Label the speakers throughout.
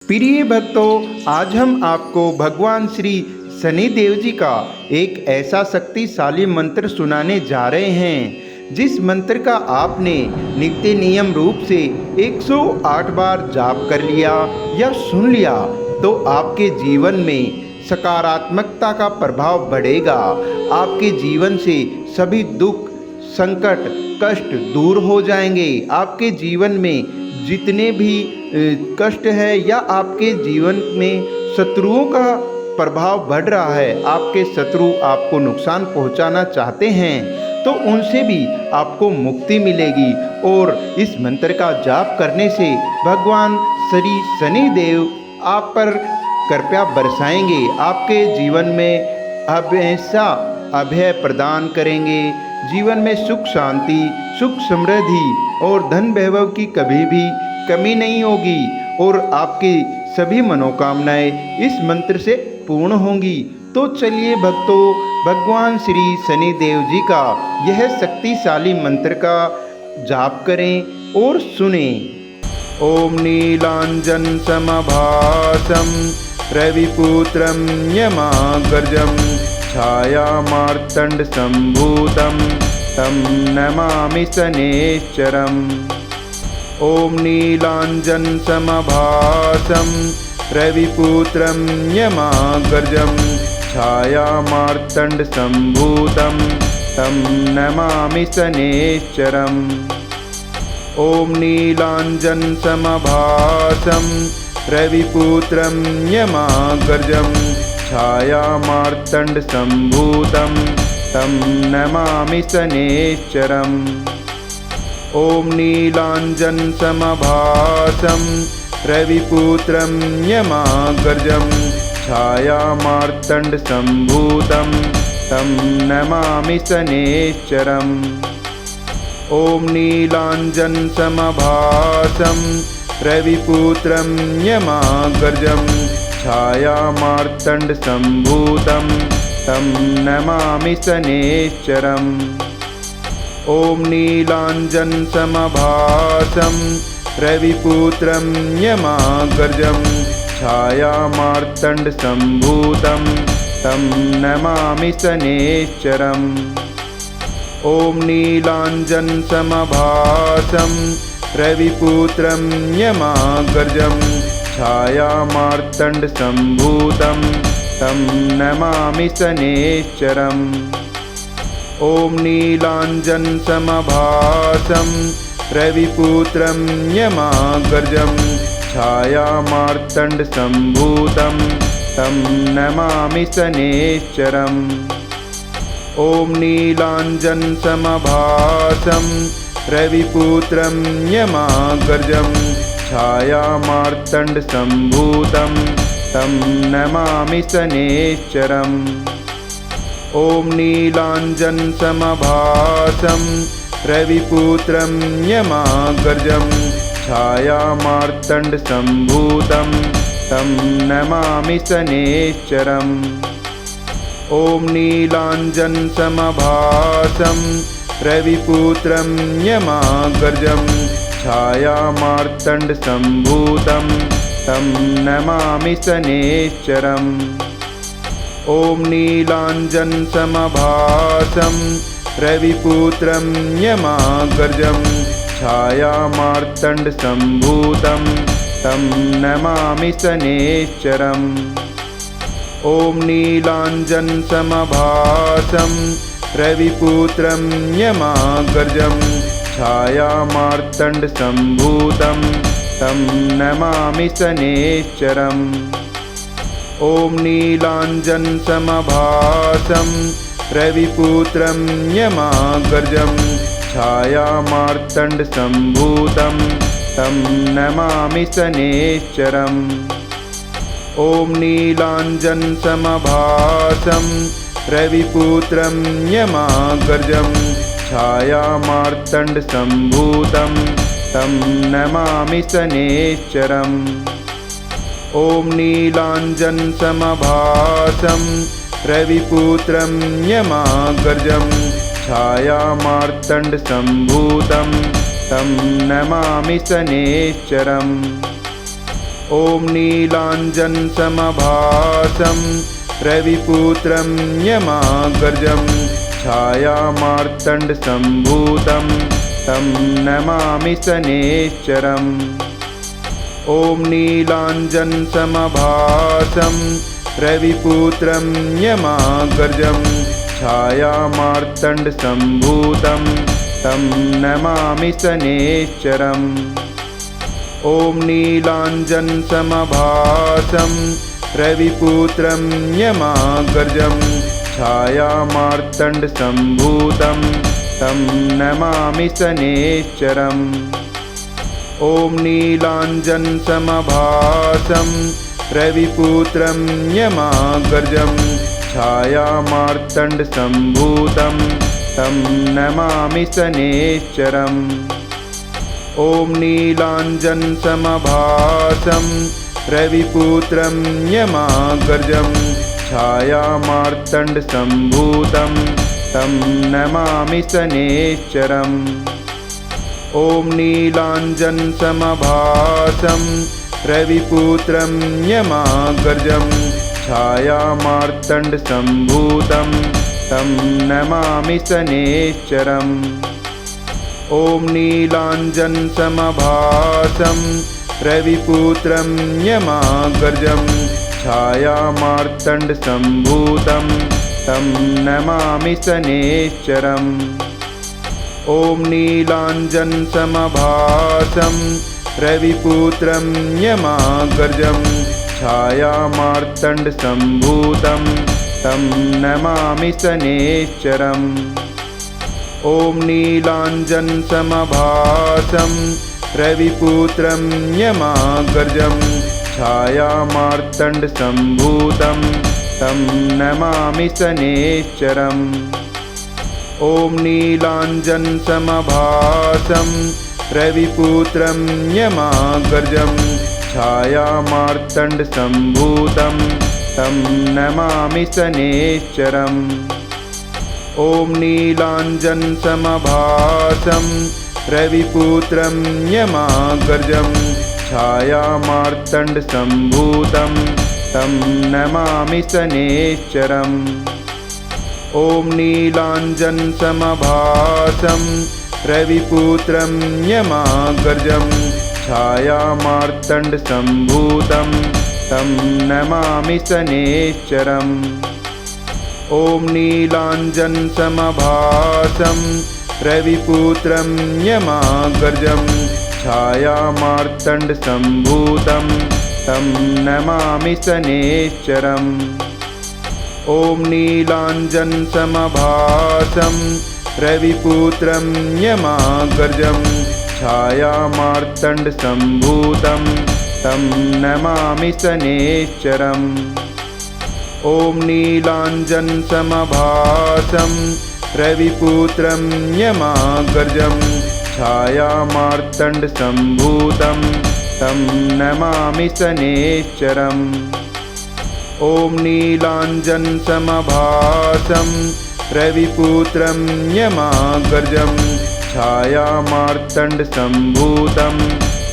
Speaker 1: प्रिय भक्तों, आज हम आपको भगवान श्री शनिदेव जी का एक ऐसा शक्तिशाली मंत्र सुनाने जा रहे हैं जिस मंत्र का आपने नित्य नियम रूप से 108 बार जाप कर लिया या सुन लिया तो आपके जीवन में सकारात्मकता का प्रभाव बढ़ेगा। आपके जीवन से सभी दुख, संकट, कष्ट दूर हो जाएंगे। आपके जीवन में जितने भी कष्ट है या आपके जीवन में शत्रुओं का प्रभाव बढ़ रहा है, आपके शत्रु आपको नुकसान पहुंचाना चाहते हैं तो उनसे भी आपको मुक्ति मिलेगी। और इस मंत्र का जाप करने से भगवान श्री शनिदेव आप पर कृपा बरसाएंगे, आपके जीवन में हमेशा अभय प्रदान करेंगे। जीवन में सुख शांति, सुख समृद्धि और धन वैभव की कभी भी कमी नहीं होगी और आपकी सभी मनोकामनाएं इस मंत्र से पूर्ण होंगी। तो चलिए भक्तों, भगवान श्री शनिदेव जी का यह शक्तिशाली मंत्र का जाप करें और सुने। ओम नीलांजन समभासम रविपुत्रं यमाग्रजं छायामार्तंड संभूतं तं नमामि शनैश्चरम्। ओम नीलांजन समभासं रविपुत्रं यमाग्रजं छायामार्तंड संभूतं तं नमामि शनैश्चरम्। ओम नीलांजन समभासं रविपुत्रं यमाग्रजं छायामार्तंड संभूतं तं नमामि शनैश्चरम्। ओम नीलांजन समभासं रविपुत्रं यमाग्रजं छायामार्तंड संभूतं तं नमामि शनैश्चरम्। ओम नीलांजन समभासं रविपुत्रं यमाग्रजं छायामार्तंड संभूतं तं नमामि शनैश्चरम्। ओम नीलांजन समभासं रविपुत्रं यमाग्रजं छायामार्तंड संभूतं तं नमामि शनैश्चरम्। ओम नीलांजन समभासं रविपुत्रं यमाग्रजं छायामार्तंड संभूतं तं नमामि शनैश्चरम्। ओम नीलांजन समभासं रविपुत्रं यमाग्रजं छायामार्तंड संभूतं तं नमामि शनैश्चरम्। ओम नीलांजन समभासं रविपुत्रं यमाग्रजं छायामार्तंड संभूतं तं नमामि शनैश्चरम्। ओम नीलांजन समभासं रविपुत्रं यमाग्रजं छायामार्तंड संभूतं तं नमामि शनैश्चरम्। ओम नीलांजन समभासं रविपुत्रं यमाग्रजं छायामार्तंड संभूतं तं नमामि शनैश्चरम्। ओम नीलांजन समभासं रविपुत्रं यमाग्रजं छायामार्तंड संभूतं तं नमामि शनैश्चरम्। ओम नीलांजन समभासं रविपुत्रं यमाग्रजं छायामार्तंड संभूतं तं नमामि शनैश्चरम्। ओम नीलांजन समभासं रविपुत्रं यमाग्रजं छायामार्तंड संभूतं तं नमामि शनैश्चरम्। ओम नीलांजन समभासं रविपुत्रं यमाग्रजं छायामार्तंड संभूतं तं नमामि शनैश्चरम्। ओम नीलांजन समभासं रविपुत्रं यमाग्रजं छायामार्तंड संभूतं तं नमामि शनैश्चरम्। ॐ नीलाञ्जनसमभासं रविपुत्रं यमाग्रजं छायामार्तण्डसम्भूतं तं नमामि शनैश्चरम्। ॐ नीलाञ्जनसमभासं रविपुत्रं यमाग्रजं छायामार्तण्डसम्भूतं तं नमामि शनैश्चरम्। ॐ नीलाञ्जनसमभासं रविपुत्रं यमाग्रजं छायामार्तण्डसम्भूतं तं नमामि शनैश्चरम्। ॐ नीलाञ्जनसमभासं रविपुत्रं यमाग्रजं छायामार्तण्डसम्भूतं तं नमामि शनैश्चरम्। ॐ नीलाञ्जनसमभासं रविपुत्रं यमाग्रजं छायामार्तण्डसम्भूतं तं नमामि शनैश्चरम्। ॐ नीलाञ्जनसमभासं रविपुत्रं यमाग्रजं छायामार्तण्डसम्भूतं तं नमामि शनैश्चरम्। ॐ नीलाञ्जनसमभासं रविपुत्रं यमाग्रजं छायामार्तण्डसम्भूतं तं नमामि शनैश्चरम्। ॐ नीलाञ्जनसमभासं रविपुत्रं यमाग्रजं छायामार्तण्डसम्भूतं तं नमामि शनैश्चरम्। ॐ नीलाञ्जनसमभासं रविपुत्रं यमाग्रजं छायामार्तण्डसम्भूतं तं नमामि शनैश्चरम्। ॐ नीलाञ्जनसमभासं रविपुत्रं यमाग्रजं छायामार्तण्डसम्भूतं तं नमामि शनैश्चरम्। ॐ नीलाञ्जनसमभासं रविपुत्रं यमाग्रजं छायामार्तण्डसम्भूतं तं नमामि शनैश्चरम्। ॐ नीलाञ्जनसमभासं रविपुत्रं यमाग्रजं छायामार्तण्डसम्भूतं तं नमामि शनैश्चरम्। ॐ नीलाञ्जनसमभासं रविपुत्रं यमाग्रजं छायामार्तण्डसम्भूतं तं नमामि शनैश्चरम्। ॐ नीलाञ्जनसमभासं रविपुत्रं यमाग्रजं छायामार्तण्डसम्भूतं तं नमामि शनैश्चरम्। ॐ नीलाञ्जनसमभासं रविपुत्रं यमाग्रजं छायामार्तण्डसम्भूतं तं नमामि शनैश्चरम्। ॐ नीलाञ्जनसमभासं रविपुत्रं यमाग्रजं छायामार्तण्डसम्भूतं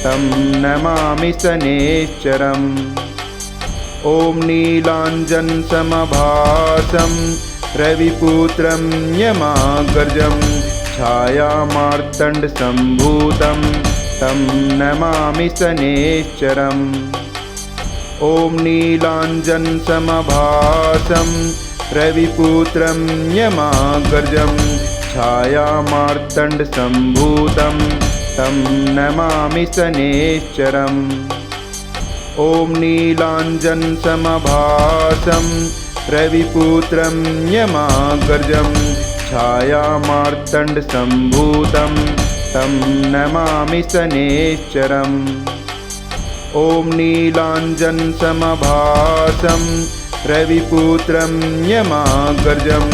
Speaker 1: तं नमामि शनैश्चरम्। ॐ नीलाञ्जनसमभासं रविपुत्रं यमाग्रजं छायामार्तण्डसम्भूतं तं नमामि शनैश्चरम्। ॐ नीलाञ्जनसमभासं रविपुत्रं यमाग्रजं छायामार्तण्डसम्भूतं तं नमामि शनैश्चरम्। ॐ नीलाञ्जनसमभासं रविपुत्रं यमाग्रजं छायामार्तण्डसम्भूतं तं नमामि शनैश्चरम्। ॐ नीलाञ्जनसमभासं रविपुत्रं यमाग्रजं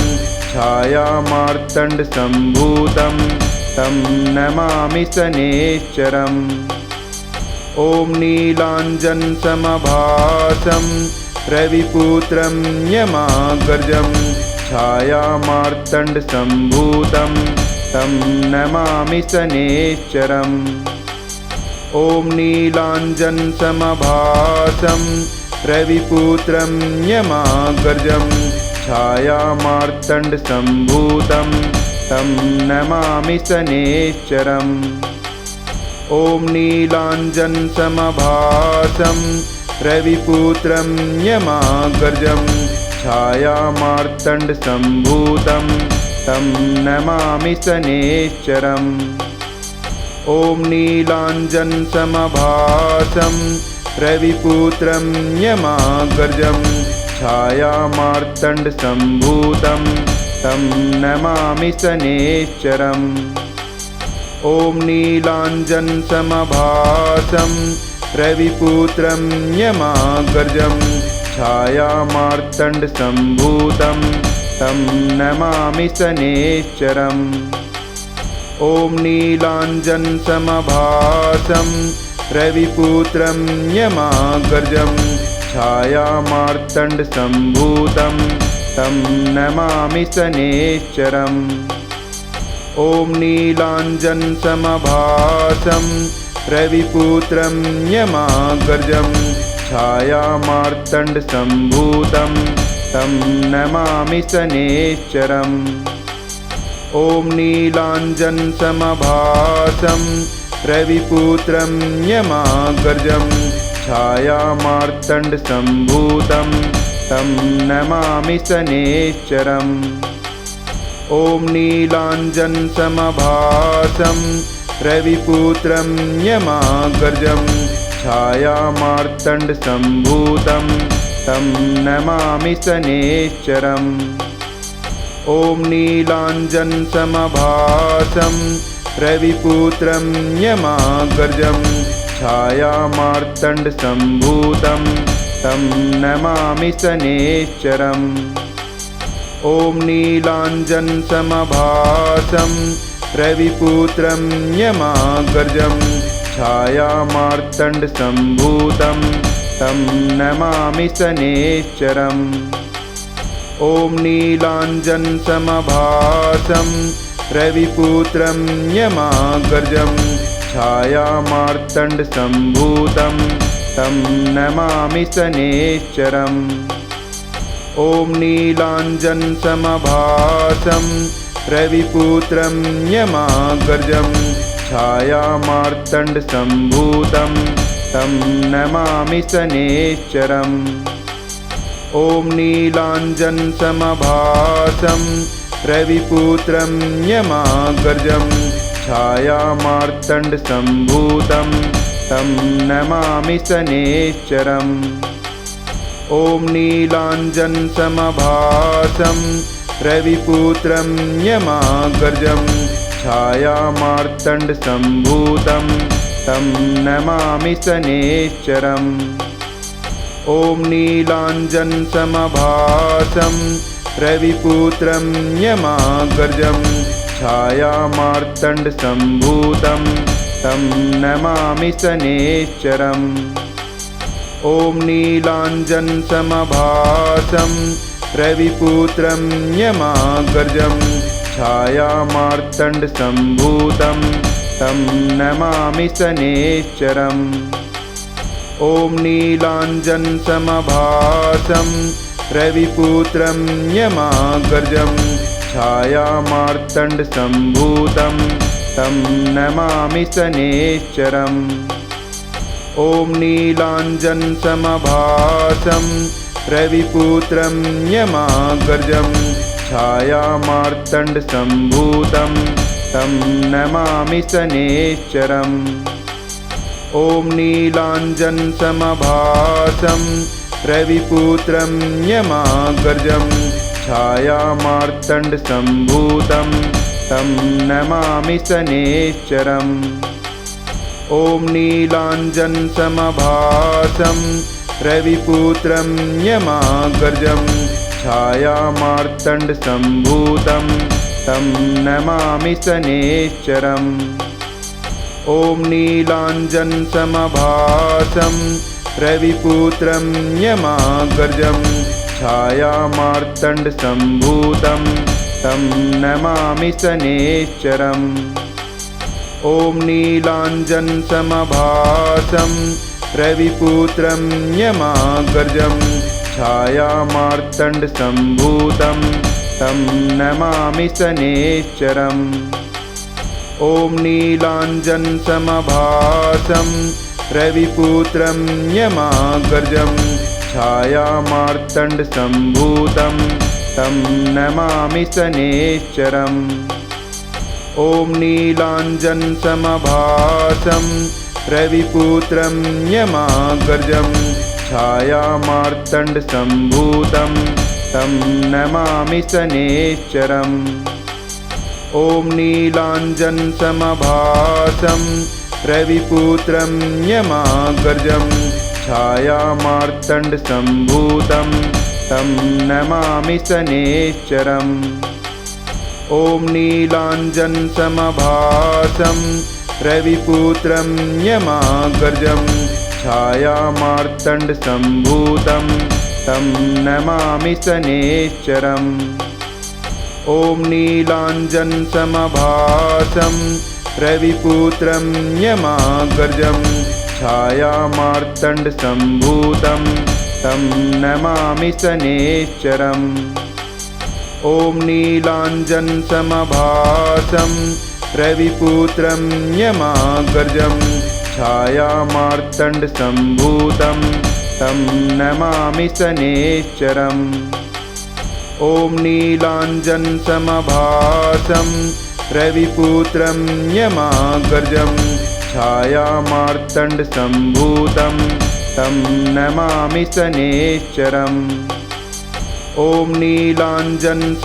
Speaker 1: छायामार्तण्डसम्भूतं तं नमामि शनैश्चरम्। ॐ नीलाञ्जनसमभासं रविपुत्रं यमाग्रजं छायामार्तण्डसम्भूतं तं नमामि शनैश्चरम्। ॐ नीलाञ्जनसमभासं रविपुत्रं यमाग्रजं छायामार्तण्डसम्भूतं तं नमामि शनैश्चरम्। ॐ नीलाञ्जनसमभासं रविपुत्रं यमाग्रजं छायामार्तण्डसम्भूतं तं नमामि शनैश्चरम्। ॐ नीलाञ्जनसमभासं रविपुत्रं यमाग्रजं छायामार्तण्डसम्भूतं तं नमामि शनैश्चरम्। ॐ नीलाञ्जनसमभासं रविपुत्रं यमाग्रजं छायामार्तण्डसम्भूतं तं नमामि शनैश्चरम्। ॐ नीलाञ्जनसमभासं रविपुत्रं यमाग्रजं छायामार्तण्डसम्भूतं तं नमामि शनैश्चरम्। ॐ नीलाञ्जनसमभासं रविपुत्रं यमाग्रजं छायामार्तण्डसम्भूतं तं नमामि शनैश्चरम्। ॐ नीलाञ्जनसमभासं रविपुत्रं यमाग्रजं छायामार्तण्डसम्भूतं तं नमामि शनैश्चरम्। ॐ नीलाञ्जनसमभासं रविपुत्रं यमाग्रजं छायामार्तण्डसम्भूतं तं नमामि शनैश्चरम्। ॐ नीलाञ्जनसमभासं रविपुत्रं यमाग्रजं छायामार्तण्डसम्भूतं तं नमामि शनैश्चरम्। ॐ नीलाञ्जनसमभासं रविपुत्रं यमाग्रजं छायामार्तण्डसम्भूतं तं नमामि शनैश्चरम्। ॐ नीलाञ्जनसमभासं रविपुत्रं यमाग्रजं छायामार्तण्डसम्भूतं तं नमामि शनैश्चरम्। ॐ नीलाञ्जनसमभासं रविपुत्रं यमाग्रजं छायामार्तण्डसम्भूतं तं नमामि शनैश्चरम्। ॐ नीलाञ्जनसमभासं रविपुत्रं यमाग्रजं छायामार्तण्डसम्भूतं तं नमामि शनैश्चरम्। ॐ नीलाञ्जनसमभासं रविपुत्रं यमाग्रजं छायामार्तण्डसम्भूतं तं नमामि शनैश्चरम्। ॐ नीलाञ्जनसमभासं रविपुत्रं यमाग्रजं छायामार्तण्डसम्भूतं तं नमामि शनैश्चरम्। ॐ नीलाञ्जनसमभासं रविपुत्रं यमाग्रजं छायामार्तण्डसम्भूतं तं नमामि शनैश्चरम्। ॐ नीलाञ्जनसमभासं रविपुत्रं यमाग्रजं छायामार्तण्डसम्भूतं तं नमामि शनैश्चरम्। ॐ नीलाञ्जनसमभासं रविपुत्रं यमाग्रजं छायामार्तण्डसम्भूतं तं नमामि शनैश्चरम्। ॐ नीलाञ्जनसमभासं रविपुत्रं यमाग्रजं छायामार्तण्डसम्भूतं तं नमामि शनैश्चरम्। ॐ नीलाञ्जनसमभासं रविपुत्रं यमाग्रजं छायामार्तण्डसम्भूतं तं नमामि शनैश्चरम्। ॐ नीलाञ्जनसमभासं रविपुत्रं यमाग्रजं छायामार्तण्डसम्भूतं तं नमामि शनैश्चरम्। ॐ नीलाञ्जनसमभासं रविपुत्रं यमाग्रजं छायामार्तण्डसम्भूतं तं नमामि शनैश्चरम्। ॐ नीलाञ्जनसमभासं रविपुत्रं यमाग्रजं छायामार्तण्डसम्भूतं तं नमामि शनैश्चरम्। ॐ नीलाञ्जनसमभासं रविपुत्रं यमाग्रजं छायामार्तण्डसम्भूतं तं नमामि शनैश्चरम्। ॐ नीलाञ्जनसमभासं रविपुत्रं यमाग्रजं छायामार्तण्डसम्भूतं तं नमामि शनैश्चरम्। ॐ नीलाञ्जनसमभासं रविपुत्रं यमाग्रजं छायामार्तण्डसम्भूतं तं नमामि शनैश्चरम्। ॐ नीलाञ्जनसमभासं रविपुत्रं यमाग्रजं छायामार्तण्डसम्भूतं तं नमामि शनैश्चरम्। ॐ नीलाञ्जनसमभासं रविपुत्रं यमाग्रजं छायामार्तण्डसम्भूतं तं नमामि शनैश्चरम्। ॐ नीलाञ्जनसमभासं रविपुत्रं यमाग्रजं छायामार्तण्डसम्भूतं तं नमामि शनैश्चरम्। ॐ नीलाञ्जनसमभासं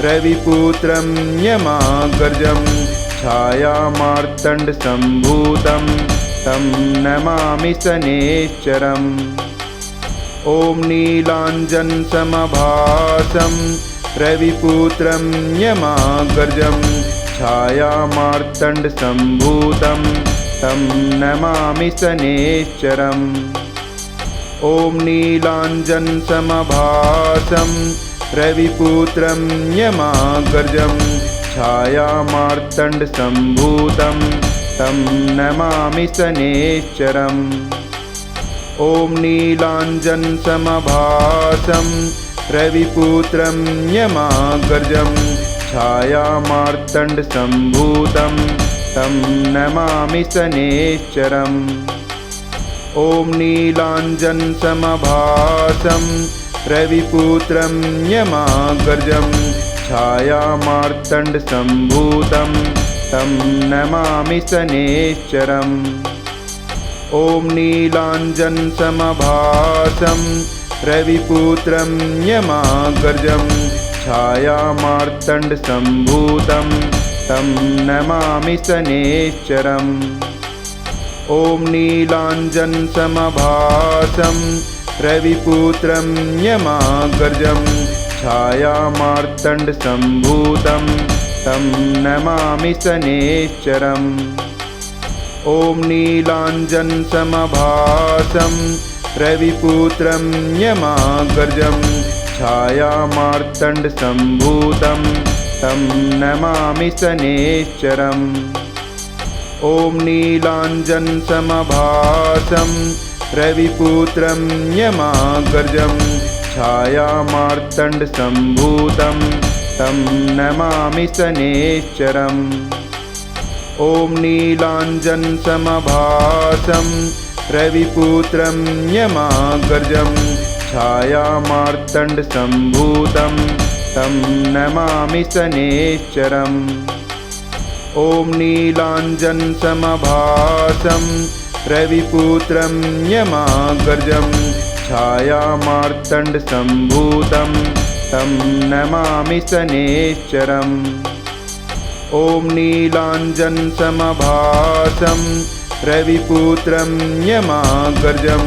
Speaker 1: रविपुत्रं यमाग्रजं छायामार्तण्डसम्भूतं तं नमामि शनैश्चरम्। ॐ नीलाञ्जनसमभासं रविपुत्रं यमाग्रजं छायामार्तण्डसम्भूतं तं नमामि शनैश्चरम्। ॐ नीलाञ्जनसमभासं रविपुत्रं यमाग्रजं छायामार्तण्डसम्भूतं तं नमामि शनैश्चरम्। ॐ नीलाञ्जनसमभासं रविपुत्रं यमाग्रजं छायामार्तण्डसम्भूतं तं नमामि शनैश्चरम्। ॐ नीलाञ्जनसमभासं रविपुत्रं यमाग्रजं छायामार्तण्डसम्भूतं तं नमामि शनैश्चरम्। ॐ नीलाञ्जनसमभासं रविपुत्रं यमाग्रजं छायामार्तण्डसम्भूतं तं नमामि शनैश्चरम्। ॐ नीलाञ्जनसमभासं रविपुत्रं यमाग्रजं छायामार्तण्डसम्भूतं तं नमामि शनैश्चरम्। ॐ नीलाञ्जनसमभासं रविपुत्रं यमाग्रजं छायामार्तण्डसम्भूतं तं नमामि शनैश्चरम्। ॐ नीलाञ्जनसमभासं रविपुत्रं यमाग्रजं छायामार्तण्डसम्भूतं तं नमामि शनैश्चरम्। ॐ नीलाञ्जनसमभासं रविपुत्रं यमाग्रजं छायामार्तण्डसम्भूतं तं नमामि शनैश्चरम्। ॐ नीलाञ्जनसमभासं रविपुत्रं यमाग्रजं छायामार्तण्डसम्भूतं तं नमामि शनैश्चरम्। ॐ नीलाञ्जनसमभासं रविपुत्रं यमाग्रजं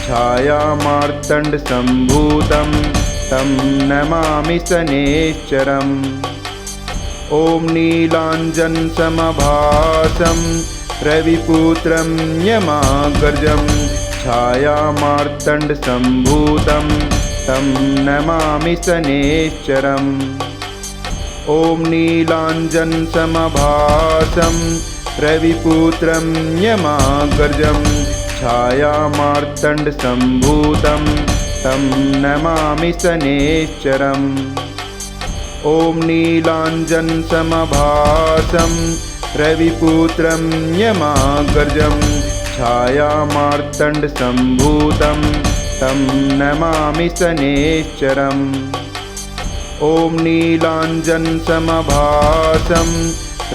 Speaker 1: छायामार्तण्डसम्भूतं तं नमामि शनैश्चरम्। ॐ नीलाञ्जनसमभासं रविपुत्रं यमाग्रजं छायामार्तण्डसम्भूतं तं नमामि शनैश्चरम्। ॐ नीलाञ्जनसमभासं रविपुत्रं यमाग्रजं छायामार्तण्डसम्भूतं तं नमामि शनैश्चरम्। ॐ नीलाञ्जनसमभासं रविपुत्रं यमाग्रजं छायामार्तण्डसम्भूतं तं नमामि शनैश्चरम्। ॐ नीलाञ्जनसमभासं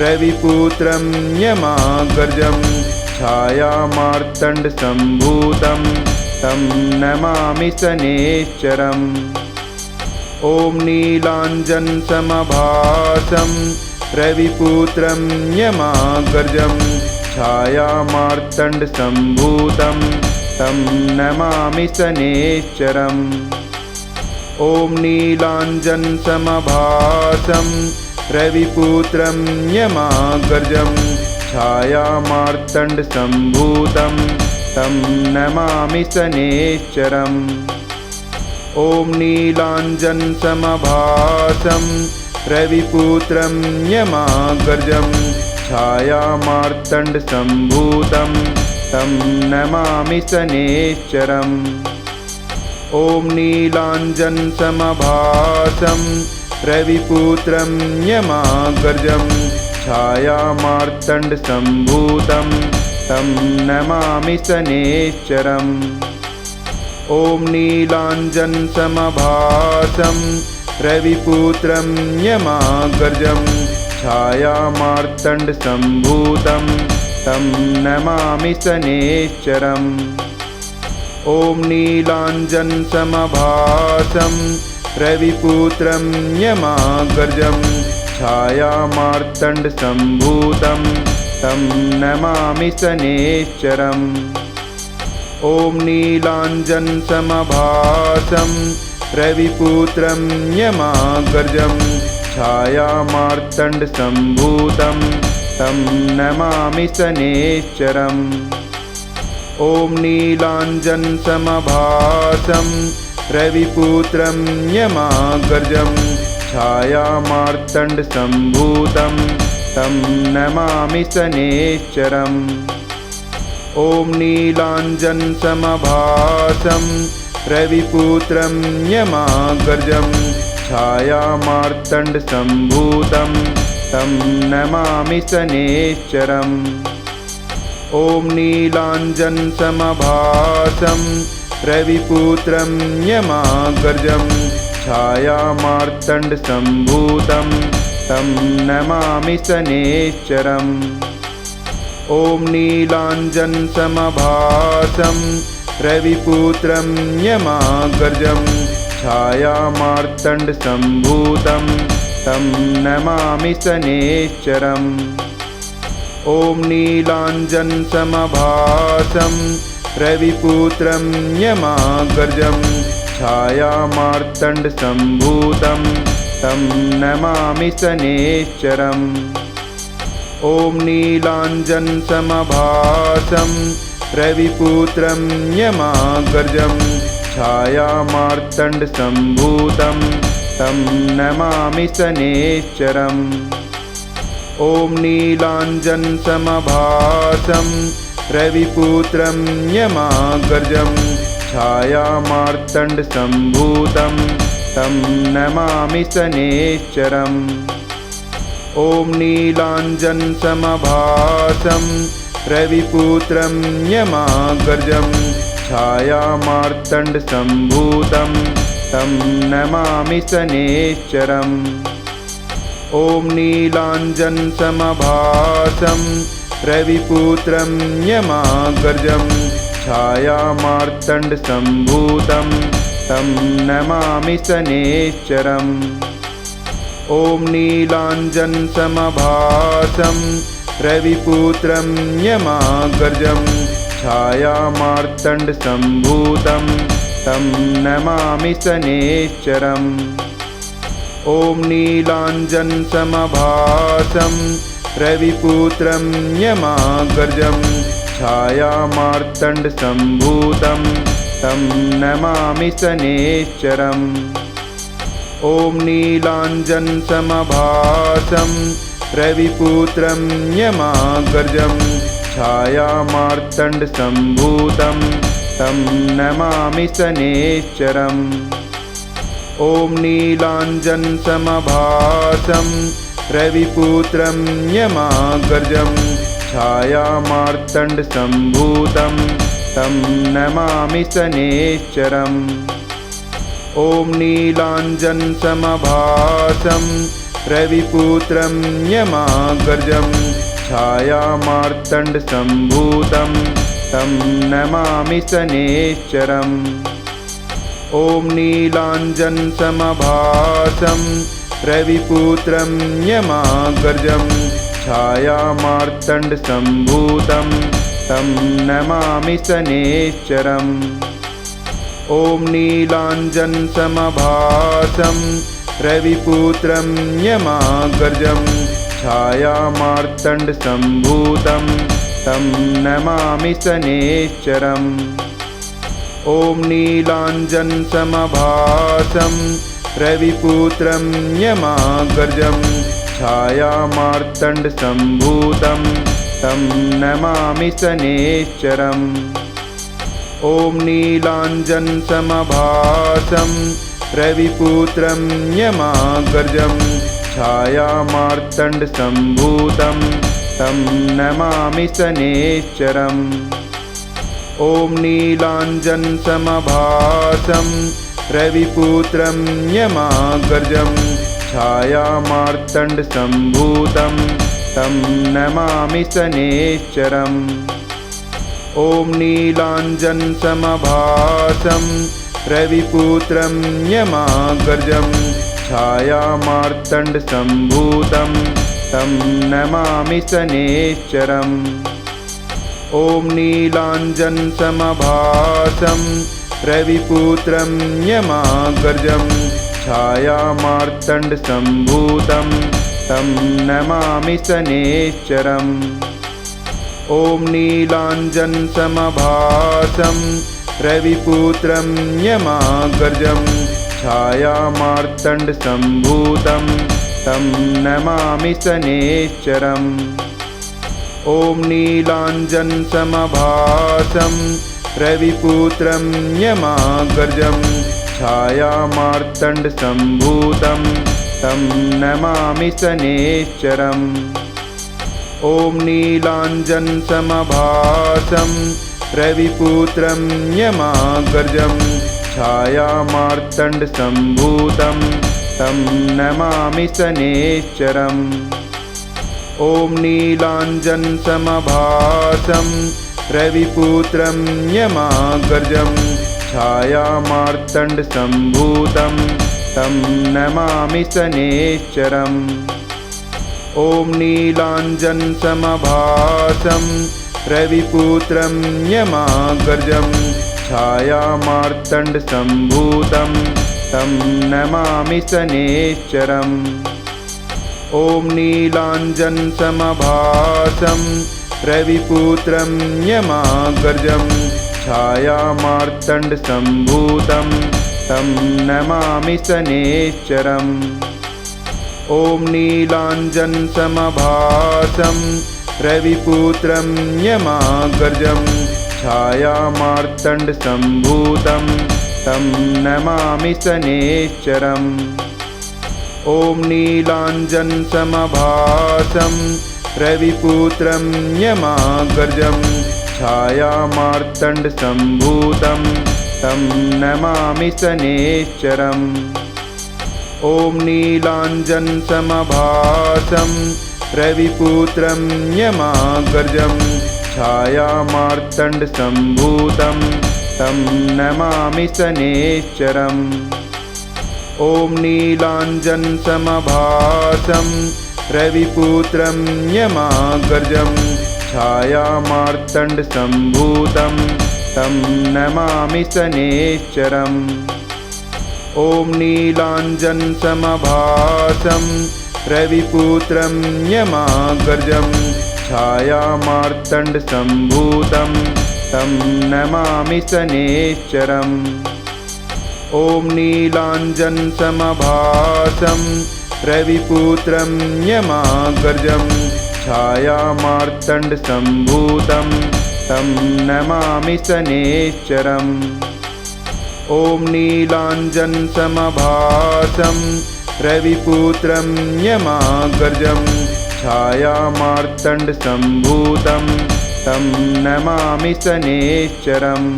Speaker 1: रविपुत्रं यमाग्रजं छायामार्तण्डसम्भूतं तं नमामि शनैश्चरम्। ॐ नीलाञ्जनसमभासं रविपुत्रं यमाग्रजं छायामार्तण्डसम्भूतं तं नमामि शनैश्चरम्। ॐ नीलाञ्जनसमभासं रविपुत्रं यमाग्रजं छायामार्तण्डसम्भूतं तं नमामि शनैश्चरम्। ॐ नीलाञ्जनसमभासं रविपुत्रं यमाग्रजं छायामार्तण्डसम्भूतं तं नमामि शनैश्चरम्। ॐ नीलाञ्जनसमभासं रविपुत्रं यमाग्रजं छायामार्तण्डसम्भूतं तं नमामि शनैश्चरम्। ॐ नीलाञ्जनसमभासं रविपुत्रं यमाग्रजं छायामार्तण्डसम्भूतं तं नमामि शनैश्चरम्। ॐ नीलाञ्जनसमभासं रविपुत्रं यमाग्रजं छायामार्तण्डसम्भूतं तं नमामि शनैश्चरम्। ॐ नीलाञ्जनसमभासं रविपुत्रं यमाग्रजं छायामार्तण्डसम्भूतं तं नमामि शनैश्चरम्। ॐ नीलाञ्जनसमभासं रविपुत्रं यमाग्रजं छायामार्तण्डसम्भूतं तं नमामि शनैश्चरम्। ॐ नीलाञ्जनसमभासं रविपुत्रं यमाग्रजं छायामार्तण्डसम्भूतं तं नमामि शनैश्चरम्। ॐ नीलाञ्जनसमभासं रविपुत्रं यमाग्रजं छायामार्तण्डसम्भूतं तं नमामि शनैश्चरम्। ॐ नीलाञ्जनसमभासं रविपुत्रं यमाग्रजं छायामार्तण्डसम्भूतं तं नमामि शनैश्चरम्। ॐ नीलाञ्जनसमभासं रविपुत्रं यमाग्रजं छायामार्तण्डसम्भूतं तं नमामि शनैश्चरम्। ॐ नीलाञ्जनसमभासं रविपुत्रं यमाग्रजं छायामार्तण्डसम्भूतं तं नमामि शनैश्चरम्। ॐ नीलाञ्जनसमभासं रविपुत्रं यमाग्रजं छायामार्तण्डसम्भूतं तं नमामि शनैश्चरम्। ॐ नीलाञ्जनसमभासं रविपुत्रं यमाग्रजं छायामार्तण्डसम्भूतं तं नमामि शनैश्चरम्। ॐ नीलाञ्जनसमभासं रविपुत्रं यमाग्रजं छायामार्तण्डसम्भूतं तं नमामि शनैश्चरम्। ॐ नीलाञ्जनसमभासं रविपुत्रं यमाग्रजं छायामार्तण्डसम्भूतं तं नमामि शनैश्चरम्। ॐ नीलाञ्जनसमभासं रविपुत्रं यमाग्रजं छायामार्तण्डसम्भूतं तं नमामि शनैश्चरम्। ॐ नीलाञ्जनसमभासं रविपुत्रं यमाग्रजं छायामार्तण्डसम्भूतं तं नमामि शनैश्चरम्। ॐ नीलाञ्जनसमभासं रविपुत्रं यमाग्रजं छायामार्तण्डसम्भूतं तं नमामि शनैश्चरम्। ॐ नीलाञ्जनसमभासं रविपुत्रं यमाग्रजं छायामार्तण्डसम्भूतं तं नमामि शनैश्चरम्। ॐ नीलाञ्जनसमभासं रविपुत्रं यमाग्रजं छायामार्तण्डसम्भूतं तं नमामि शनैश्चरम्। ॐ नीलाञ्जनसमभासं रविपुत्रं यमाग्रजं छायामार्तण्डसम्भूतं तं नमामि शनैश्चरम्। ॐ नीलाञ्जनसमभासं रविपुत्रं यमाग्रजं छायामार्तण्डसम्भूतं तं नमामि शनैश्चरम्। ॐ नीलाञ्जनसमभासं रविपुत्रं यमाग्रजं छायामार्तण्डसम्भूतं तं नमामि शनैश्चरम्। ॐ नीलाञ्जनसमभासं रविपुत्रं यमाग्रजं छायामार्तण्डसम्भूतं तं नमामि शनैश्चरम्। ॐ नीलाञ्जनसमभासं रविपुत्रं यमाग्रजं छायामार्तण्डसम्भूतं तं नमामि शनैश्चरम्। ॐ नीलाञ्जनसमभासं रविपुत्रं यमाग्रजं छायामार्तण्डसम्भूतं तं नमामि शनैश्चरम्। ॐ नीलाञ्जनसमभासं रविपुत्रं यमाग्रजं छायामार्तण्डसम्भूतं तं नमामि शनैश्चरम्। ॐ नीलाञ्जनसमभासं रविपुत्रं यमाग्रजं छायामार्तण्डसम्भूतं तं नमामि शनैश्चरम्। ॐ नीलाञ्जनसमभासं रविपुत्रं यमाग्रजं छायामार्तण्डसम्भूतं तं नमामि शनैश्चरम्। ॐ नीलाञ्जनसमभासं रविपुत्रं यमाग्रजं छायामार्तण्डसम्भूतं तं नमामि शनैश्चरम्। ॐ नीलाञ्जनसमभासं रविपुत्रं यमाग्रजं छायामार्तण्डसम्भूतं तं नमामि शनैश्चरम्। ॐ नीलाञ्जनसमभासं रविपुत्रं यमाग्रजं छायामार्तण्डसम्भूतं तं नमामि शनैश्चरम्। ॐ नीलाञ्जनसमभासं रविपुत्रं यमाग्रजं छायामार्तण्डसम्भूतं तं नमामि शनैश्चरम्। ॐ नीलाञ्जनसमभासं रविपुत्रं यमाग्रजं छायामार्तण्डसम्भूतं तं नमामि शनैश्चरम्। ॐ नीलाञ्जनसमभासं रविपुत्रं यमाग्रजं छायामार्तण्डसम्भूतं तं नमामि शनैश्चरम्। ॐ नीलाञ्जनसमभासं रविपुत्रं यमाग्रजं छायामार्तण्डसम्भूतं तं नमामि शनैश्चरम्। ॐ नीलाञ्जनसमभासं रविपुत्रं यमाग्रजं छायामार्तण्डसम्भूतं तं नमामि शनैश्चरम्। ॐ नीलाञ्जनसमभासं रविपुत्रं यमाग्रजं छायामार्तण्डसम्भूतं तं नमामि शनैश्चरम्। ॐ नीलाञ्जनसमभासं रविपुत्रं यमाग्रजं छायामार्तण्डसम्भूतं तं नमामि शनैश्चरम्।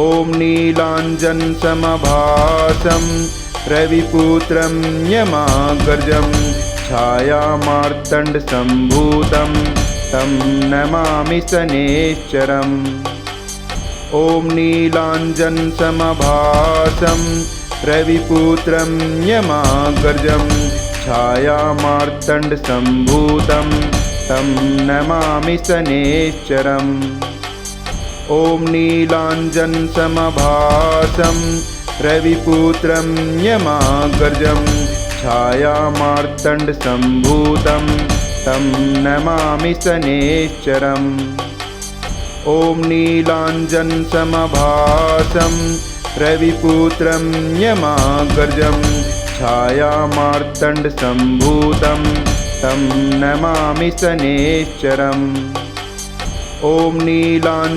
Speaker 1: ॐ नीलाञ्जनसमभासं रविपुत्रं यमाग्रजं छायामार्तण्डसम्भूतं तं नमामि शनैश्चरम्। ॐ नीलाञ्जनसमभासं रविपुत्रं यमाग्रजं छायामार्तण्डसम्भूतं तं नमामि शनैश्चरम्। ॐ नीलाञ्जनसमभासं रविपुत्रं यमाग्रजं छायामार्तण्डसम्भूतं तं नमामि शनैश्चरम्। ॐ नीलाञ्जनसमभासं रविपुत्रं यमाग्रजं छायामार्तण्डसम्भूतं तं नमामि शनैश्चरम्। ॐ नीलाञ्जनसमभासं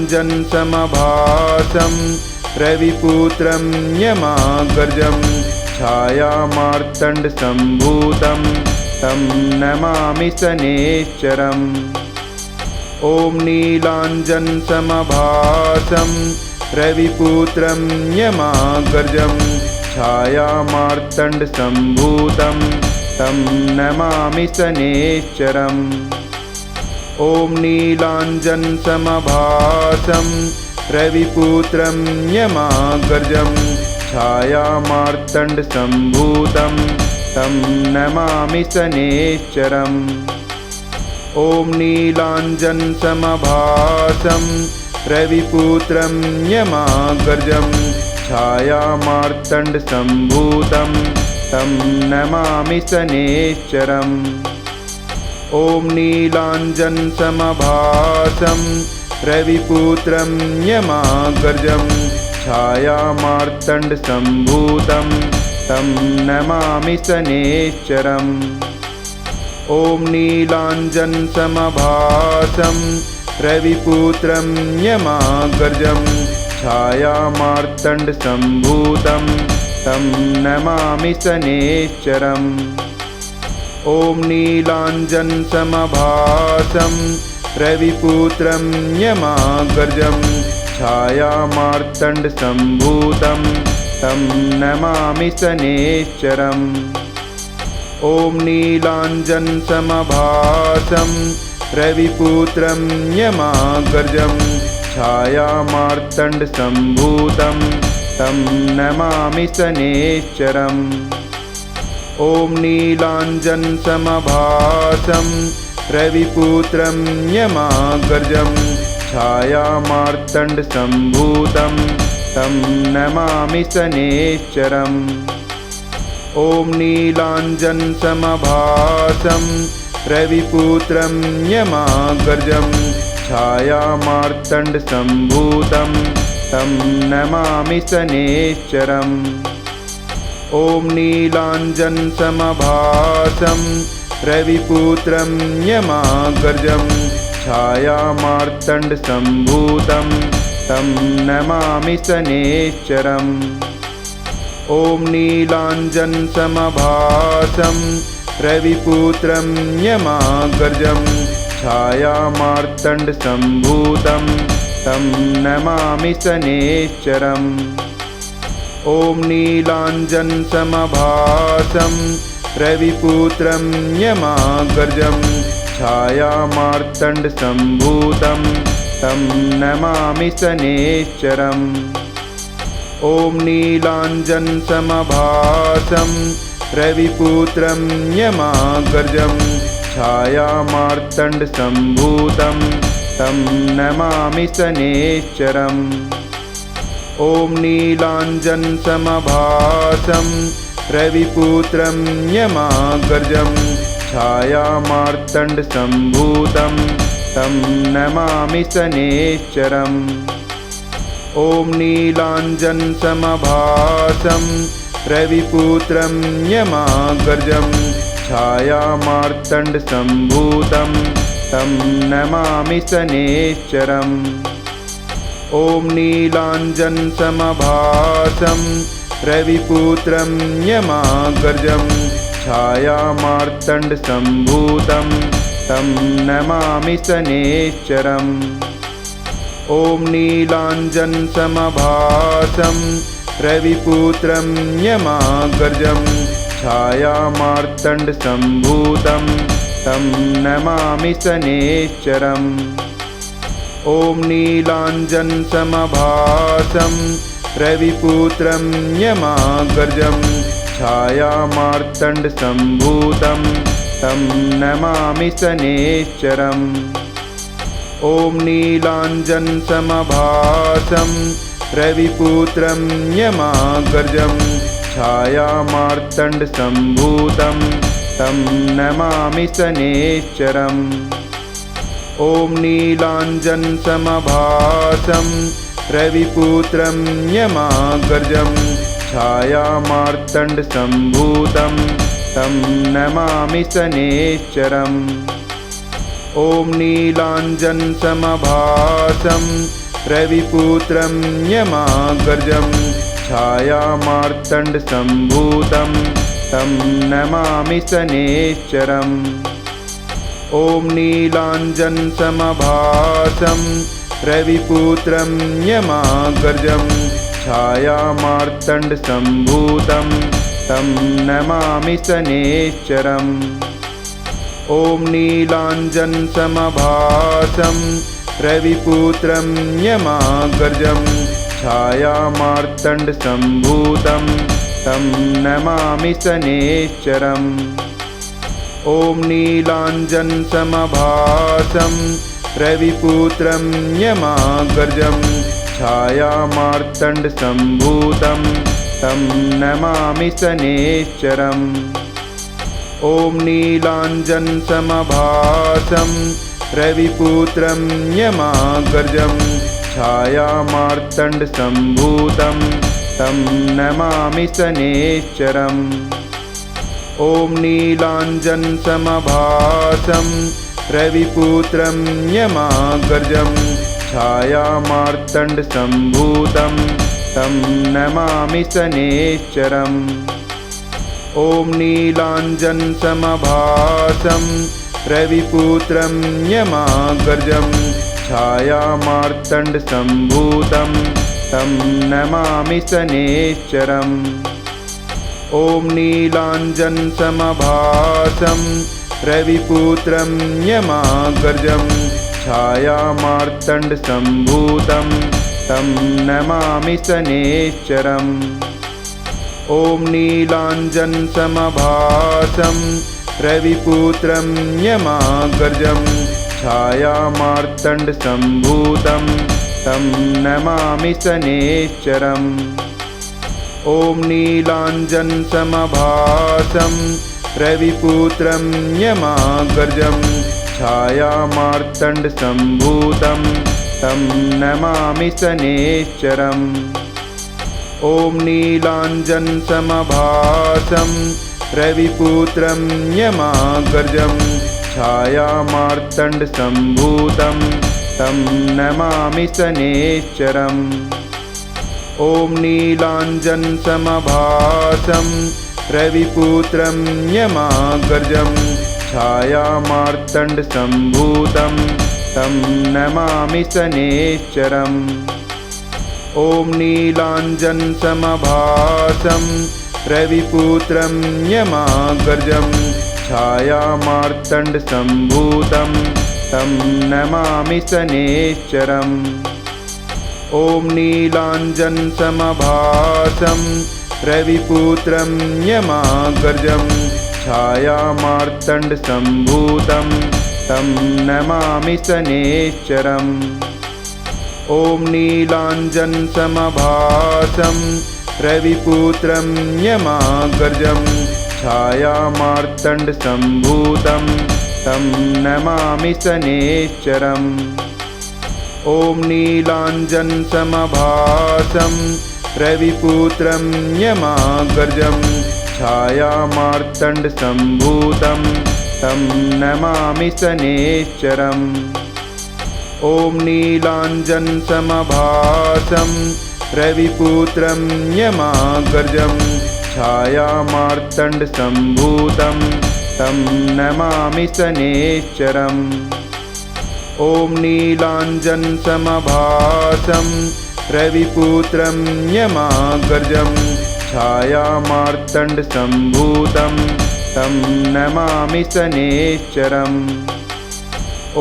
Speaker 1: रविपुत्रं यमाग्रजं छायामार्तण्डसम्भूतं तं नमामि शनैश्चरम्। ॐ नीलाञ्जनसमभासं रविपुत्रं यमाग्रजं छायामार्तण्डसम्भूतं तं नमामि शनैश्चरम्। ॐ नीलाञ्जनसमभासं रविपुत्रं यमाग्रजं छायामार्तण्डसम्भूतं तं नमामि शनैश्चरम्। ॐ नीलाञ्जनसमभासं रविपुत्रं यमाग्रजं छायामार्तण्डसम्भूतं तं नमामि शनैश्चरम्। ॐ नीलाञ्जनसमभासं रविपुत्रं यमाग्रजं छायामार्तण्डसम्भूतं तं नमामि शनैश्चरम्। ॐ नीलाञ्जनसमभासं रविपुत्रं यमाग्रजं छायामार्तण्डसम्भूतं तं नमामि शनैश्चरम्। ॐ नीलाञ्जनसमभासं रविपुत्रं यमाग्रजं छायामार्तण्डसम्भूतं तं नमामि शनैश्चरम्। ॐ नीलाञ्जनसमभासं रविपुत्रं यमाग्रजं छायामार्तण्डसम्भूतं तं नमामि शनैश्चरम्। ॐ नीलाञ्जनसमभासं रविपुत्रं यमाग्रजं छायामार्तण्डसम्भूतं तं नमामि शनैश्चरम्। ॐ नीलाञ्जनसमभासं रविपुत्रं यमाग्रजं छायामार्तण्डसम्भूतं तं नमामि शनैश्चरम्। ॐ नीलाञ्जनसमभासं रविपुत्रं यमाग्रजं छायामार्तण्डसम्भूतं तं नमामि शनैश्चरम्। ॐ नीलाञ्जनसमभासं रविपुत्रं यमाग्रजं छायामार्तण्डसम्भूतं तं नमामि शनैश्चरम्। ॐ नीलाञ्जनसमभासं रविपुत्रं यमाग्रजं छायामार्तण्डसम्भूतं तं नमामि शनैश्चरम्। ॐ नीलाञ्जनसमभासं रविपुत्रं यमाग्रजं छायामार्तण्डसम्भूतं तं नमामि शनैश्चरम्। ॐ नीलाञ्जनसमभासं रविपुत्रं यमाग्रजं छायामार्तण्डसम्भूतं तं नमामि शनैश्चरम्। ॐ नीलाञ्जनसमभासं रविपुत्रं यमाग्रजं छायामार्तण्डसम्भूतं तं नमामि शनैश्चरम्। ॐ नीलाञ्जनसमभासं रविपुत्रं यमाग्रजं छायामार्तण्डसम्भूतं तं नमामि शनैश्चरम्। ॐ नीलाञ्जनसमभासं रविपुत्रं यमाग्रजं छायामार्तण्डसम्भूतं तं नमामि शनैश्चरम्। ॐ नीलाञ्जनसमभासं रविपुत्रं यमाग्रजं छायामार्तण्डसम्भूतं तं नमामि शनैश्चरम्। ॐ नीलाञ्जनसमभासं रविपुत्रं यमाग्रजं छायामार्तण्डसम्भूतं तं नमामि शनैश्चरम्। ॐ नीलाञ्जनसमभासं रविपुत्रं यमाग्रजं छायामार्तण्डसम्भूतं तं नमामि शनैश्चरम्। ॐ नीलाञ्जनसमभासं रविपुत्रं यमाग्रजं छायामार्तण्डसम्भूतं तं नमामि शनैश्चरम्। ॐ नीलाञ्जनसमभासं रविपुत्रं यमाग्रजं छायामार्तण्डसम्भूतं तं नमामि शनैश्चरम्। ॐ नीलाञ्जनसमभासं रविपुत्रं यमाग्रजं छायामार्तण्डसम्भूतं तं नमामि शनैश्चरम्। ॐ नीलाञ्जनसमभासं रविपुत्रं यमाग्रजं छायामार्तण्डसम्भूतं तं नमामि शनैश्चरम्। ॐ नीलाञ्जनसमभासं रविपुत्रं यमाग्रजं छायामार्तण्डसम्भूतं तं नमामि शनैश्चरम्। ॐ नीलाञ्जनसमभासं रविपुत्रं यमाग्रजं छायामार्तण्डसम्भूतं तं नमामि शनैश्चरम्। ॐ नीलाञ्जनसमभासं रविपुत्रं यमाग्रजं छायामार्तण्डसम्भूतं तं नमामि शनैश्चरम्। ॐ नीलाञ्जनसमभासं रविपुत्रं यमाग्रजं छायामार्तण्डसम्भूतं तं नमामि शनैश्चरम्। ॐ नीलाञ्जनसमभासं रविपुत्रं यमाग्रजं छायामार्तण्डसम्भूतं तं नमामि शनैश्चरम्। ॐ नीलाञ्जनसमभासं रविपुत्रं यमाग्रजं छायामार्तण्डसम्भूतं तं नमामि शनैश्चरम्। ॐ नीलाञ्जनसमभासं रविपुत्रं यमाग्रजं छायामार्तण्डसम्भूतं तं नमामि शनैश्चरम्। ॐ नीलाञ्जनसमभासं रविपुत्रं यमाग्रजं छायामार्तण्डसम्भूतं तं नमामि शनैश्चरम्। ॐ नीलाञ्जनसमभासं रविपुत्रं यमाग्रजं छायामार्तण्डसम्भूतं तं नमामि शनैश्चरम्। ॐ नीलाञ्जनसमभासं रविपुत्रं यमाग्रजं छायामार्तण्डसम्भूतं तं नमामि शनैश्चरम्। ॐ नीलाञ्जनसमभासं रविपुत्रं यमाग्रजं छायामार्तण्डसम्भूतं तं नमामि शनैश्चरम्। ॐ नीलाञ्जनसमभासं रविपुत्रं यमाग्रजं छायामार्तण्डसम्भूतं तं नमामि शनैश्चरम्। ॐ नीलाञ्जनसमभासं रविपुत्रं यमाग्रजं छायामार्तण्डसम्भूतं तं नमामि शनैश्चरम्। ॐ नीलाञ्जनसमभासं रविपुत्रं यमाग्रजं छायामार्तण्डसम्भूतं तं नमामि शनैश्चरम्।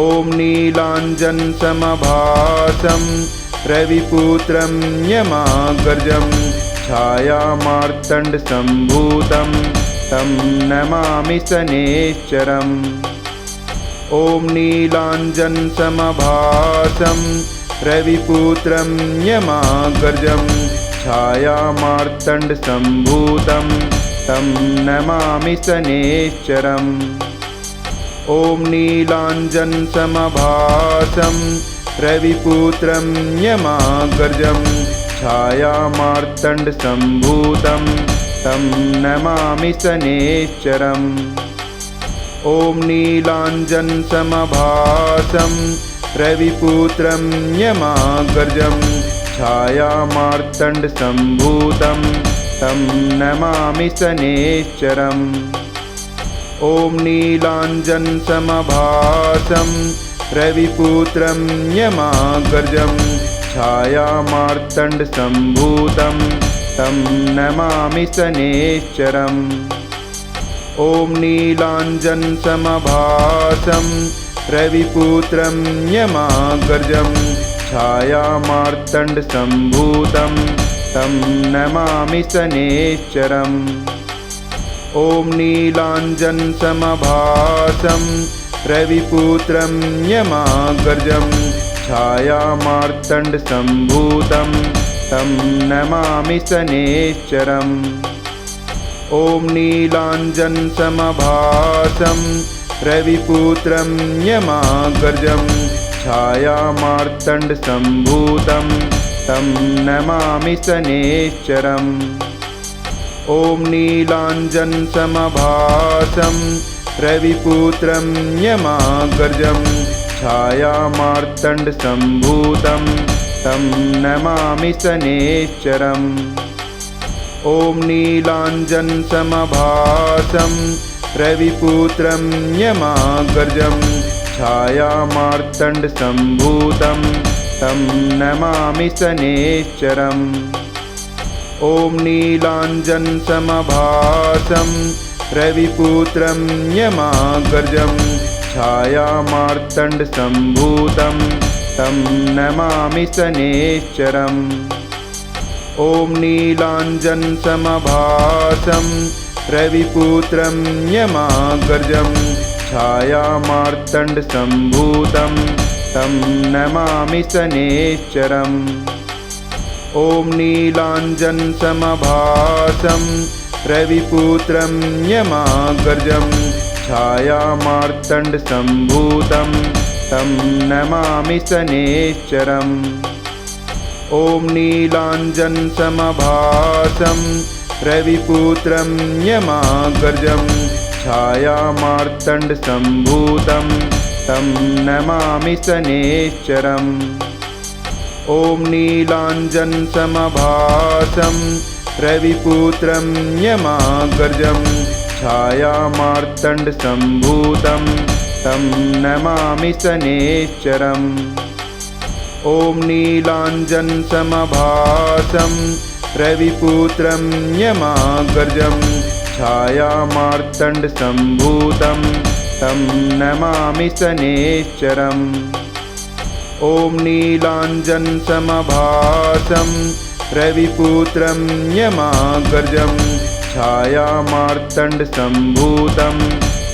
Speaker 1: ॐ नीलाञ्जनसमभासं रविपुत्रं यमाग्रजं छायामार्तण्डसम्भूतं तं नमामि शनैश्चरम्। ॐ नीलाञ्जनसमभासं रविपुत्रं यमाग्रजं छायामार्तण्डसम्भूतं तं नमामि शनैश्चरम्। ॐ नीलाञ्जनसमभासं रविपुत्रं यमाग्रजं छायामार्तण्डसम्भूतं तं नमामि शनैश्चरम्। ॐ नीलाञ्जनसमभासं रविपुत्रं यमाग्रजं छायामार्तण्डसम्भूतं तं नमामि शनैश्चरम्। ॐ नीलाञ्जनसमभासं रविपुत्रं यमाग्रजं छायामार्तण्डसम्भूतं तं नमामि शनैश्चरम्। ॐ नीलाञ्जनसमभासं रविपुत्रं यमाग्रजं छायामार्तण्डसम्भूतं तं नमामि शनैश्चरम्। ॐ नीलाञ्जनसमभासं रविपुत्रं यमाग्रजं छायामार्तण्डसम्भूतं तं नमामि शनैश्चरम्। ॐ नीलाञ्जनसमभासं रविपुत्रं यमाग्रजं छायामार्तण्डसम्भूतं तं नमामि शनैश्चरम्। ॐ नीलाञ्जनसमभासं रविपुत्रं यमाग्रजं छायामार्तण्डसम्भूतं तं नमामि शनैश्चरम्। ॐ नीलाञ्जनसमभासं रविपुत्रं यमाग्रजं छायामार्तण्डसम्भूतं तं नमामि शनैश्चरम्। ॐ नीलाञ्जनसमभासं रविपुत्रं यमाग्रजं छायामार्तण्डसम्भूतं तं नमामि शनैश्चरम्। ॐ नीलाञ्जनसमभासं रविपुत्रं यमाग्रजं छायामार्तण्डसम्भूतं तं नमामि शनैश्चरम्। ॐ नीलाञ्जनसमभासं रविपुत्रं यमाग्रजं छायामार्तण्डसम्भूतं तं नमामि शनैश्चरम्। ॐ नीलाञ्जनसमभासं रविपुत्रं यमाग्रजं छायामार्तण्डसम्भूतं तं नमामि शनैश्चरम्। ॐ नीलाञ्जनसमभासं रविपुत्रं यमाग्रजं छायामार्तण्डसम्भूतं तं नमामि शनैश्चरम्। ॐ नीलाञ्जनसमभासं रविपुत्रं यमाग्रजं छायामार्तण्डसम्भूतं तं नमामि शनैश्चरम्। ॐ नीलाञ्जनसमभासं रविपुत्रं यमाग्रजं छायामार्तण्डसम्भूतं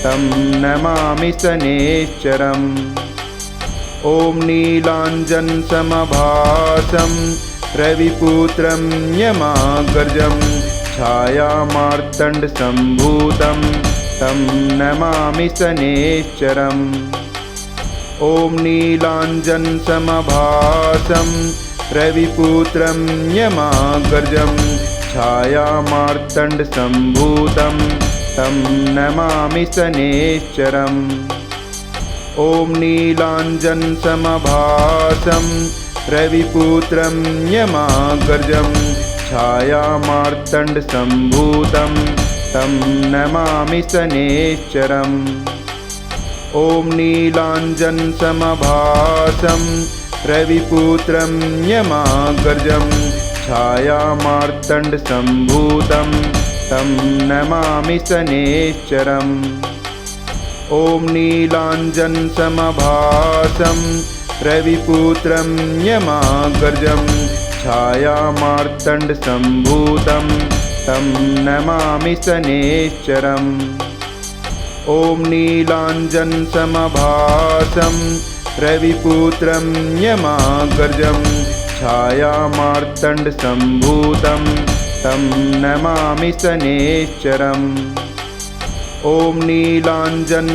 Speaker 1: तं नमामि शनैश्चरम्। ॐ नीलाञ्जनसमभासं रविपुत्रं यमाग्रजं छायामार्तण्डसम्भूतं तं नमामि शनैश्चरम्। ॐ नीलाञ्जनसमभासं रविपुत्रं यमाग्रजं छायामार्तण्डसम्भूतं तं नमामि शनैश्चरम्। ॐ नीलाञ्जनसमभासं रविपुत्रं यमाग्रजं छायामार्तण्डसम्भूतं तं नमामि शनैश्चरम्। ॐ नीलाञ्जनसमभासं रविपुत्रं यमाग्रजं छायामार्तण्डसम्भूतं तं नमामि शनैश्चरम्। ॐ नीलाञ्जनसमभासं रविपुत्रं यमाग्रजं छायामार्तण्डसम्भूतं तं नमामि शनैश्चरम्। ॐ नीलाञ्जनसमभासं रविपुत्रं यमाग्रजं छायामार्तण्डसम्भूतं तं नमामि शनैश्चरम्। ॐ नीलाञ्जनसमभासं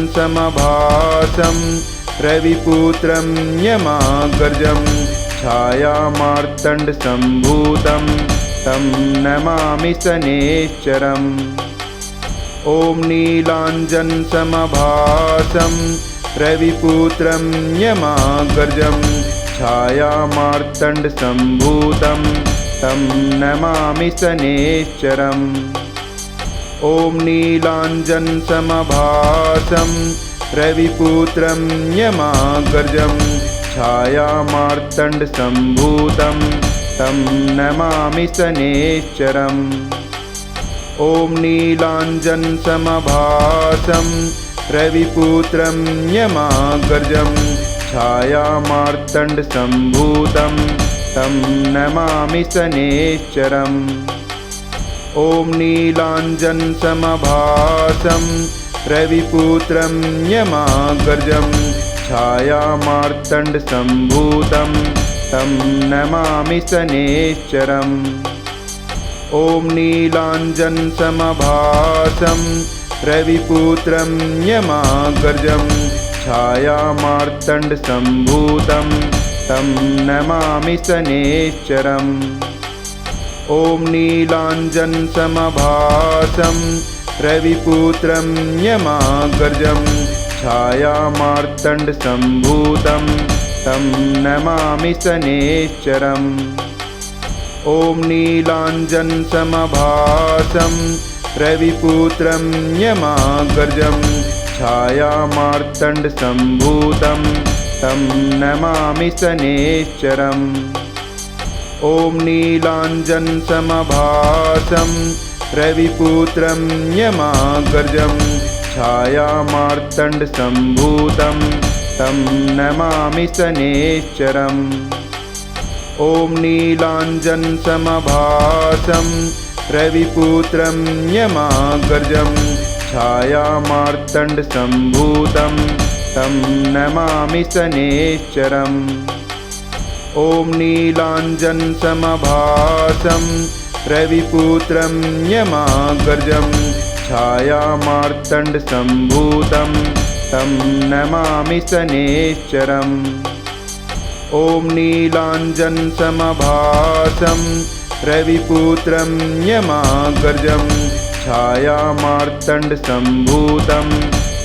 Speaker 1: रविपुत्रं यमाग्रजं छायामार्तण्डसम्भूतं तं नमामि शनैश्चरम्। ॐ नीलाञ्जनसमभासं रविपुत्रं यमाग्रजं छायामार्तण्डसम्भूतं तं नमामि शनैश्चरम्। ॐ नीलाञ्जनसमभासं रविपुत्रं यमाग्रजं छायामार्तण्डसम्भूतं तं नमामि शनैश्चरम्। ॐ नीलाञ्जनसमभासं रविपुत्रं यमाग्रजं छायामार्तण्डसम्भूतं तं नमामि शनैश्चरम्। ॐ नीलाञ्जनसमभासं रविपुत्रं यमाग्रजं छायामार्तण्डसम्भूतं तं नमामि शनैश्चरम्। ॐ नीलाञ्जनसमभासं रविपुत्रं यमाग्रजं छायामार्तण्डसम्भूतं तं नमामि शनैश्चरम्। ॐ नीलाञ्जनसमभासं रविपुत्रं यमाग्रजं छायामार्तण्डसम्भूतं तं नमामि शनैश्चरम्। ॐ नीलाञ्जनसमभासं रविपुत्रं यमाग्रजं छायामार्तण्डसम्भूतं तं नमामि शनैश्चरम्। ॐ नीलाञ्जनसमभासं रविपुत्रं यमाग्रजं छायामार्तण्डसम्भूतं तं नमामि शनैश्चरम्। ॐ नीलाञ्जनसमभासं रविपुत्रं यमाग्रजं छायामार्तण्डसम्भूतं तं नमामि शनैश्चरम्। ॐ नीलाञ्जनसमभासं रविपुत्रं यमाग्रजं छायामार्तण्डसम्भूतं तं नमामि शनैश्चरम्। ॐ नीलाञ्जनसमभासं रविपुत्रं यमाग्रजं छायामार्तण्डसम्भूतं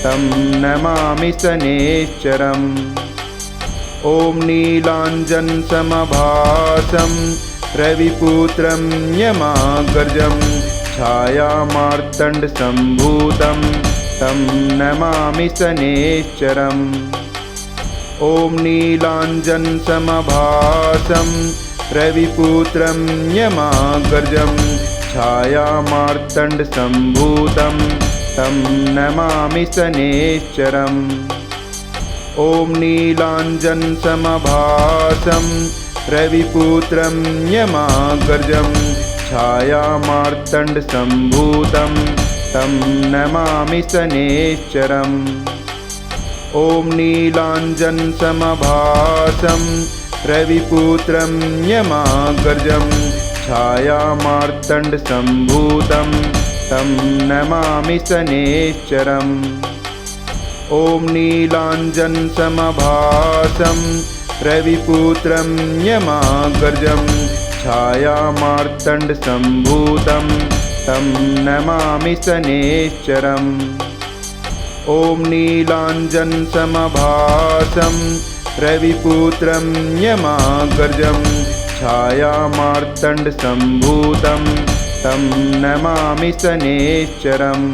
Speaker 1: तं नमामि शनैश्चरम्। ॐ नीलाञ्जनसमभासं रविपुत्रं यमाग्रजं छायामार्तण्डसम्भूतं तं नमामि शनैश्चरम्। ॐ नीलाञ्जनसमभासं रविपुत्रं यमाग्रजं छायामार्तण्डसम्भूतं तं नमामि शनैश्चरम्। ॐ नीलाञ्जनसमभासं रविपुत्रं यमाग्रजं छायामार्तण्डसम्भूतं तं नमामि शनैश्चरम्। ॐ नीलाञ्जनसमभासं रविपुत्रं यमाग्रजं छायामार्तण्डसम्भूतं तं नमामि शनैश्चरम्। ॐ नीलाञ्जनसमभासं रविपुत्रं यमाग्रजं छायामार्तण्डसम्भूतं तं नमामि शनैश्चरम्। ॐ नीलाञ्जनसमभासं रविपुत्रं यमाग्रजं छायामार्तण्डसम्भूतं तं नमामि शनैश्चरम्।